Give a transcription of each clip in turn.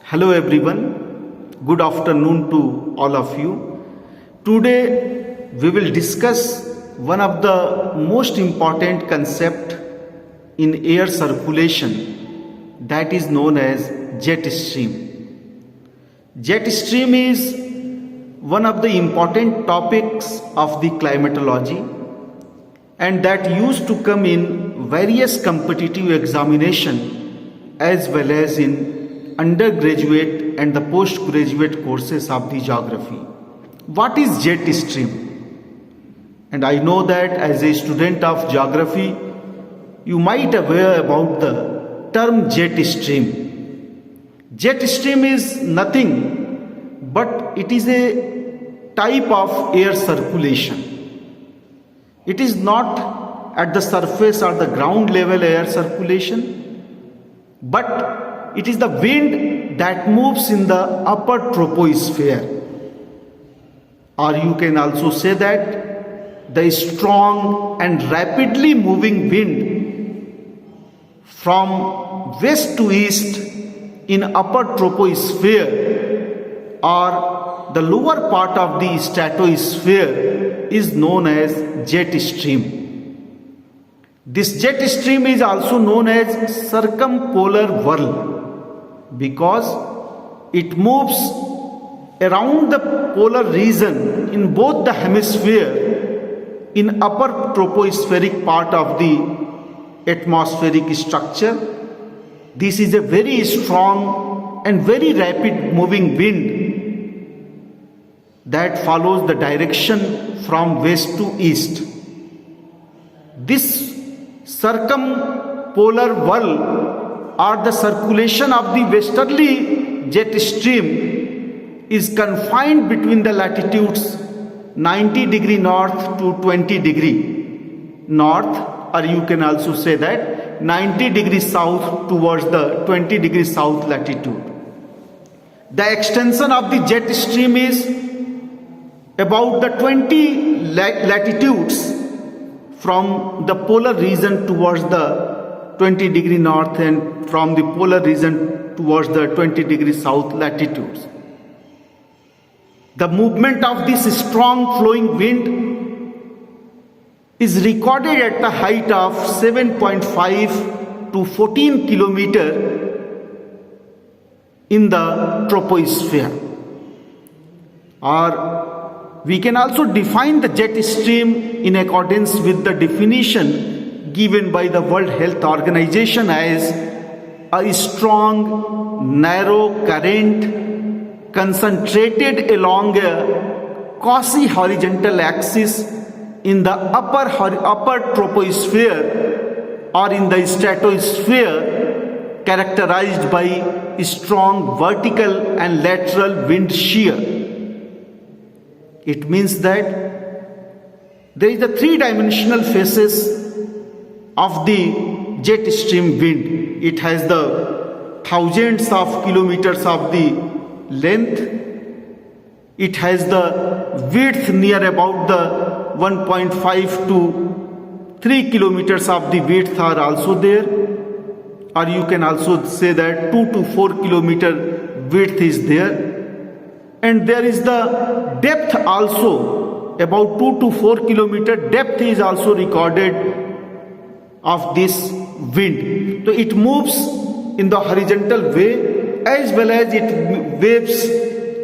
Hello everyone, good afternoon to all of you. Today we will discuss one of the most important concept in air circulation, that is known as jet stream. Jet stream is one of the important topics of the climatology and that used to come in various competitive examination as well as in undergraduate and the postgraduate courses of the geography. What is jet stream? And I know that as a student of geography, you might aware about the term jet stream. Jet stream is nothing but it is a type of air circulation. It is not at the surface or the ground level air circulation, but it is the wind that moves in the upper troposphere. Or you can also say that the strong and rapidly moving wind from west to east in upper troposphere or the lower part of the stratosphere is known as jet stream. This jet stream is also known as circumpolar whirl because it moves around the polar region in both the hemisphere in upper tropospheric part of the atmospheric structure. This is a very strong and very rapid moving wind that follows the direction from west to east. This circumpolar whirl or the circulation of the westerly jet stream is confined between the latitudes 90 degree north to 20 degree north, or you can also say that 90 degree south towards the 20 degree south latitude. The extension of the jet stream is about the 20 latitudes from the polar region towards the 20 degree north and from the polar region towards the 20 degree south latitudes. The movement of this strong flowing wind is recorded at the height of 7.5 to 14 kilometer in the troposphere. Or we can also define the jet stream in accordance with the definition given by the World Health Organization as a strong, narrow current concentrated along a quasi-horizontal axis in the upper troposphere or in the stratosphere, characterized by strong vertical and lateral wind shear. It means that there is a three-dimensional phases of the jet stream wind. It has the thousands of kilometers of the length. It has the width near about the 1.5 to 3 kilometers of the width are also there. Or you can also say that 2 to 4 kilometer width is there. And there is the depth also, about 2 to 4 kilometer depth is also recorded of this wind. So it moves in the horizontal way as well as it waves,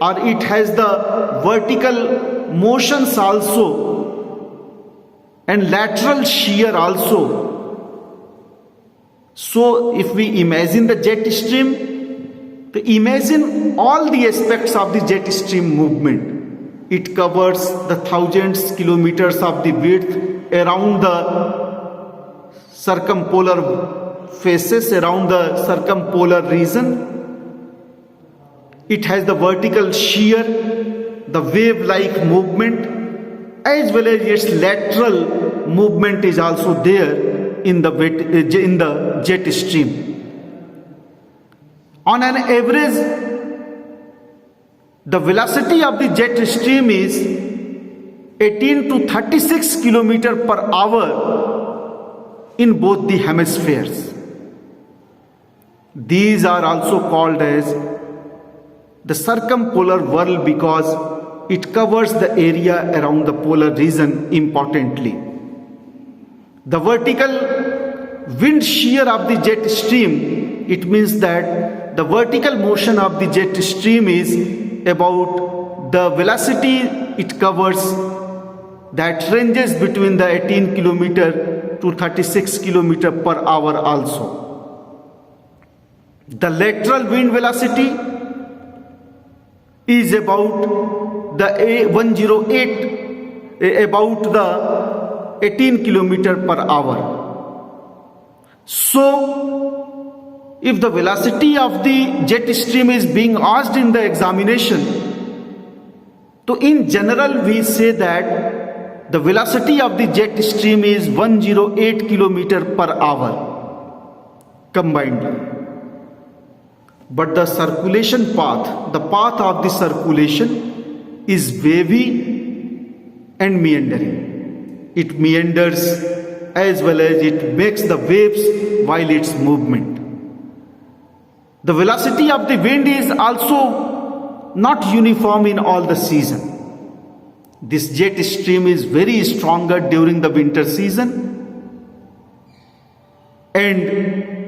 or it has the vertical motions also and lateral shear also. So if we imagine the jet stream, to imagine all the aspects of the jet stream movement. It covers the thousands kilometers of the width around the circumpolar faces, around the circumpolar region. It has the vertical shear, the wave-like movement, as well as its lateral movement is also there in the jet stream. On an average, the velocity of the jet stream is 18 to 36 km per hour in both the hemispheres. These are also called as the circumpolar whirl because it covers the area around the polar region importantly. The vertical wind shear of the jet stream, it means that the vertical motion of the jet stream is about the velocity it covers, that ranges between the 18 kilometer to 36 kilometer per hour also. The lateral wind velocity is about the 108, about the 18 kilometer per hour. So, if the velocity of the jet stream is being asked in the examination, so in general we say that the velocity of the jet stream is 108 kilometer per hour combined. But the circulation path, the path of the circulation is wavy and meandering. It meanders as well as it makes the waves while its movement. The velocity of the wind is also not uniform in all the season. This jet stream is very stronger during the winter season and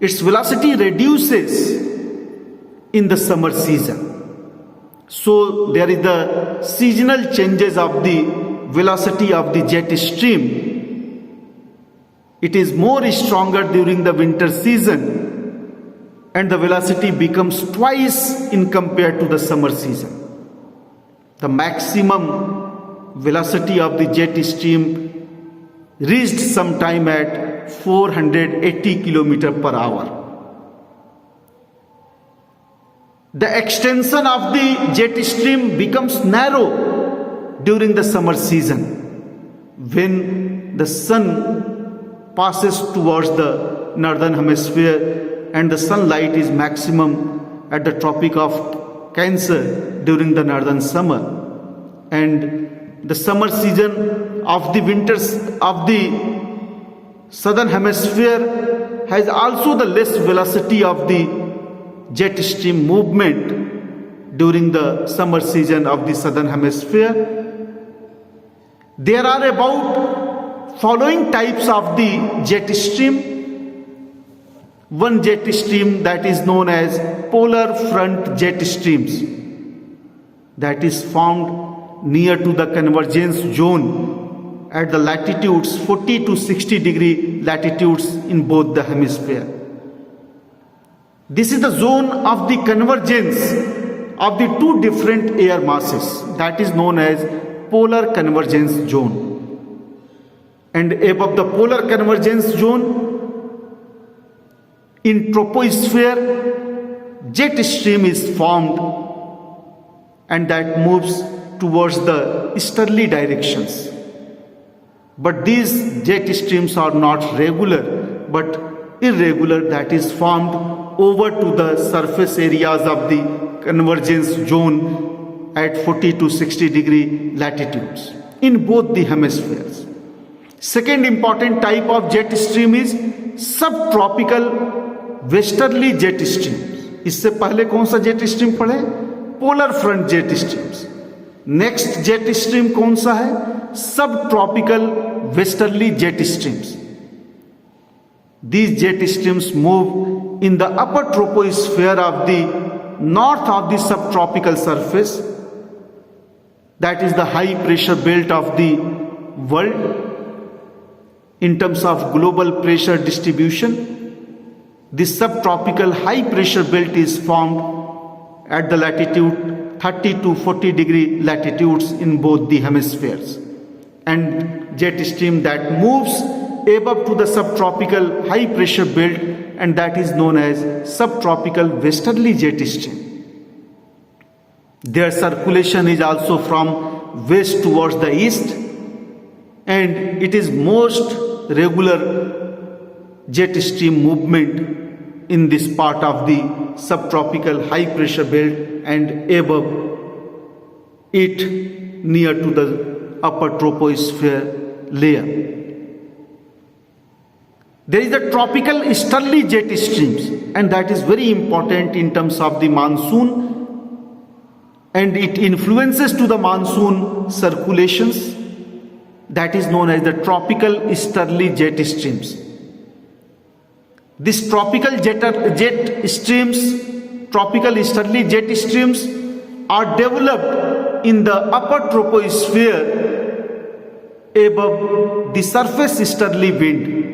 its velocity reduces in the summer season. So there is the seasonal changes of the velocity of the jet stream. It is more stronger during the winter season and the velocity becomes twice in compared to the summer season. The maximum velocity of the jet stream reached sometime at 480 kilometer per hour. The extension of the jet stream becomes narrow during the summer season when the sun passes towards the northern hemisphere and the sunlight is maximum at the Tropic of Cancer during the northern summer, and the summer season of the winters of the southern hemisphere has also the less velocity of the jet stream movement during the summer season of the southern hemisphere. There are about following types of the jet stream. One jet stream that is known as polar front jet streams, that is found near to the convergence zone at the latitudes 40 to 60 degree latitudes in both the hemisphere. This is the zone of the convergence of the two different air masses, that is known as polar convergence zone. And above the polar convergence zone, in troposphere, jet stream is formed and that moves towards the easterly directions. But these jet streams are not regular but irregular, that is formed over to the surface areas of the convergence zone at 40 to 60 degree latitudes in both the hemispheres. Second important type of jet stream is subtropical westerly jet streams. इससे पहले कौन सा jet stream पढ़े? Polar front jet streams. Next jet stream कौन सा है? सब tropical westerly jet streams. These jet streams move in the upper troposphere of the north of the subtropical surface, that is the high pressure belt of the world in terms of global pressure distribution. This subtropical high pressure belt is formed at the latitude 30 to 40 degree latitudes in both the hemispheres, and jet stream that moves above to the subtropical high pressure belt, and that is known as subtropical westerly jet stream. Their circulation is also from west towards the east, and it is most regular jet stream movement in this part of the subtropical high pressure belt and above it near to the upper troposphere layer. There is the tropical easterly jet streams, and that is very important in terms of the monsoon, and it influences to the monsoon circulations. That is known as the tropical easterly jet streams. These tropical easterly jet streams are developed in the upper troposphere above the surface easterly wind.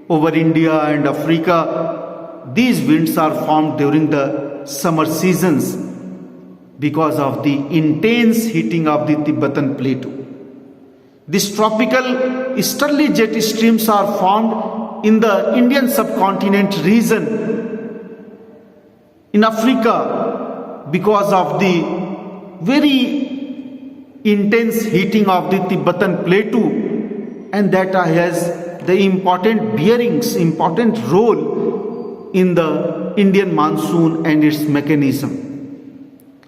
Over India and Africa, these winds are formed during the summer seasons because of the intense heating of the Tibetan Plateau. These tropical easterly jet streams are formed in the Indian subcontinent region in Africa because of the very intense heating of the Tibetan Plateau, and that has the important role in the Indian monsoon and its mechanism.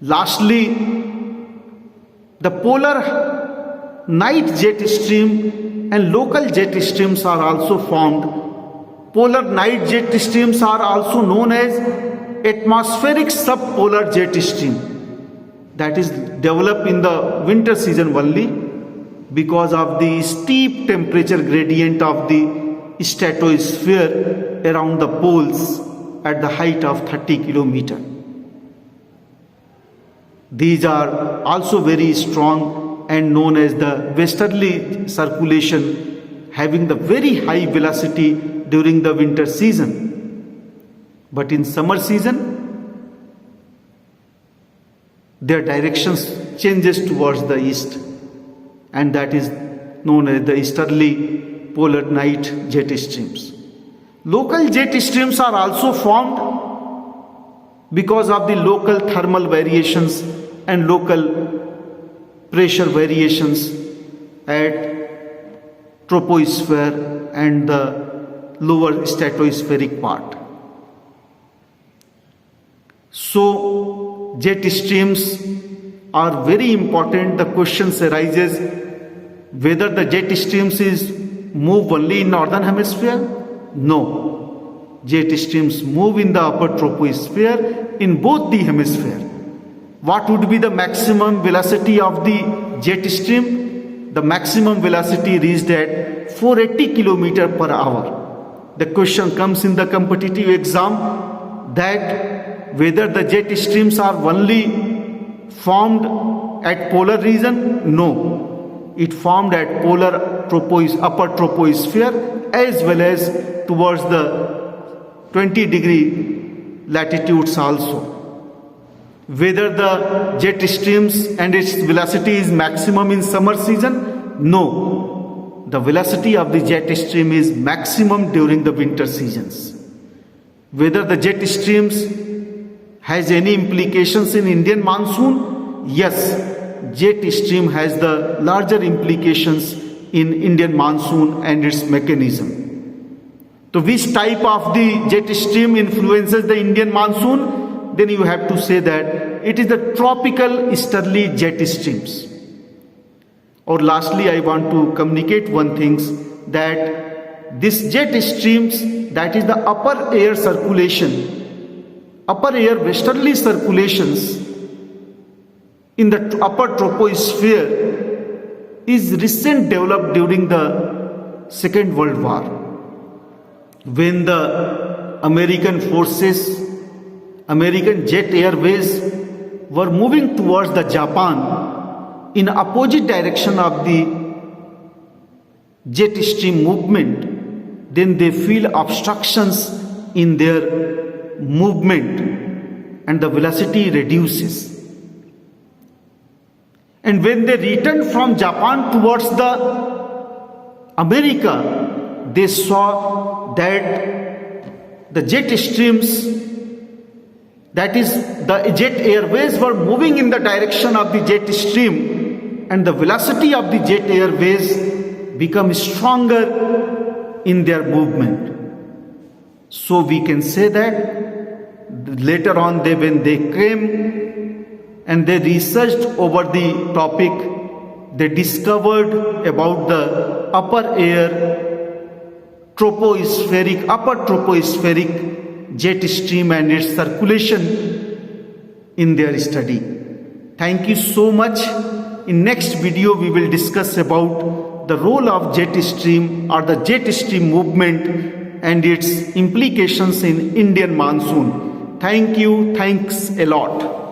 Lastly, the polar night jet stream and local jet streams are also formed. Polar night jet streams are also known as atmospheric subpolar jet stream, that is developed in the winter season only because of the steep temperature gradient of the stratosphere around the poles at the height of 30 kilometers. These are also very strong and known as the westerly circulation, having the very high velocity during the winter season. But in summer season, their directions changes towards the east, and that is known as the easterly polar night jet streams. Local jet streams are also formed because of the local thermal variations and local pressure variations at troposphere and the lower stratospheric part. So jet streams are very important. The questions arises whether the jet streams is move only in northern hemisphere. No, jet streams move in the upper troposphere in both the hemisphere. What would be the maximum velocity of the jet stream? The maximum velocity reached at 480 km per hour. The question comes in the competitive exam that whether the jet streams are only formed at polar region? No, it formed at upper troposphere as well as towards the 20-degree latitudes also. Whether the jet streams and its velocity is maximum in summer season? No, the velocity of the jet stream is maximum during the winter seasons. Whether the jet streams has any implications in Indian monsoon? Yes, jet stream has the larger implications in Indian monsoon and its mechanism. So which type of the jet stream influences the Indian monsoon? Then you have to say that it is the tropical easterly jet streams. Or lastly, I want to communicate one thing, that this jet streams, that is the upper air circulation, upper air westerly circulations in the upper troposphere is recent developed during the Second World War, when the American forces, American jet airways were moving towards the Japan in opposite direction of the jet stream movement. Then they feel obstructions in their movement and the velocity reduces. And when they returned from Japan towards the America, they saw that the jet streams, that is the jet airways, were moving in the direction of the jet stream, and the velocity of the jet airways become stronger in their movement. So we can say that later on when they came and they researched over the topic, they discovered about the upper air tropospheric, upper tropospheric jet stream and its circulation in their study. Thank you so much. In next video we will discuss about the role of jet stream or the jet stream movement and its implications in Indian monsoon. Thank you. Thanks a lot.